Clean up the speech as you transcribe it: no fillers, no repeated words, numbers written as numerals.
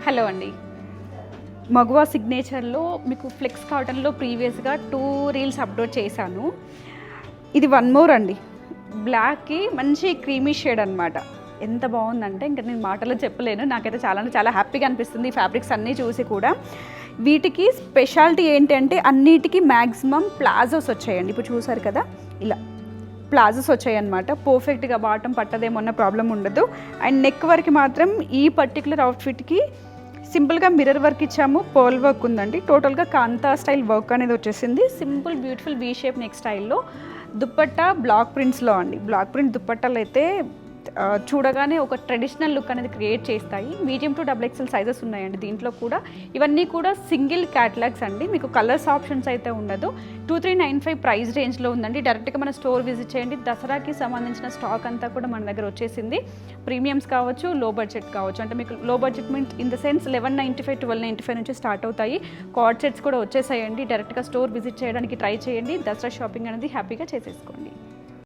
Hello అండి, మగువా సిగ్నేచర్లో మీకు ఫ్లెక్స్ కాటన్లో ప్రీవియస్గా 2 రీల్స్ అప్లోడ్ చేశాను. ఇది 1 మోర్ అండి. బ్లాక్కి మంచి క్రీమీ షేడ్ అనమాట. ఎంత బాగుందంటే ఇంకా నేను మాటలో చెప్పలేను. నాకైతే చాలా హ్యాపీగా అనిపిస్తుంది ఈ ఫ్యాబ్రిక్స్ అన్నీ చూసి కూడా. వీటికి స్పెషాలిటీ ఏంటి అంటే అన్నిటికీ మ్యాక్సిమం ప్లాజోస్ వచ్చాయండి. ఇప్పుడు చూసారు కదా, ఇలా ప్లాజోస్ వచ్చాయి అనమాట. పర్ఫెక్ట్గా బాటం పట్టదేమన్న ప్రాబ్లం ఉండదు. అండ్ నెక్ వరకు మాత్రం ఈ పర్టికులర్ అవుట్ఫిట్కి సింపుల్గా మిర్రర్ వర్క్ ఇచ్చాము, పర్ల్ వర్క్ ఉందండి. టోటల్గా కాంతా స్టైల్ వర్క్ అనేది వచ్చేసింది. Simple beautiful V shape neck స్టైల్లో. దుప్పట్టా బ్లాక్ ప్రింట్స్లో అండి. బ్లాక్ ప్రింట్ దుప్పట్టాలు అయితే చూడగానే ఒక ట్రెడిషనల్ లుక్ అనేది క్రియేట్ చేస్తాయి. మీడియం టు XXL సైజెస్ ఉన్నాయండి దీంట్లో కూడా. ఇవన్నీ కూడా సింగిల్ క్యాటలాగ్స్ అండి. మీకు కలర్స్ ఆప్షన్స్ అయితే ఉండదు. 2395 ప్రైస్ రేంజ్లో ఉందండి. డైరెక్ట్గా మన స్టోర్ విజిట్ చేయండి. దసరాకి సంబంధించిన స్టాక్ అంతా కూడా మన దగ్గర వచ్చేసింది. ప్రీమియమ్స్ కావచ్చు, లో బడ్జెట్ కావచ్చు. అంటే మీకు లో budget means in the sense 1195, 1295 నుంచి స్టార్ట్ అవుతాయి. కార్డ్ సెట్స్ కూడా వచ్చేసాయండి. డైరెక్ట్గా స్టోర్ విజిట్ చేయడానికి ట్రై చేయండి. దసరా షాపింగ్ అనేది హ్యాపీగా చేసేసుకోండి.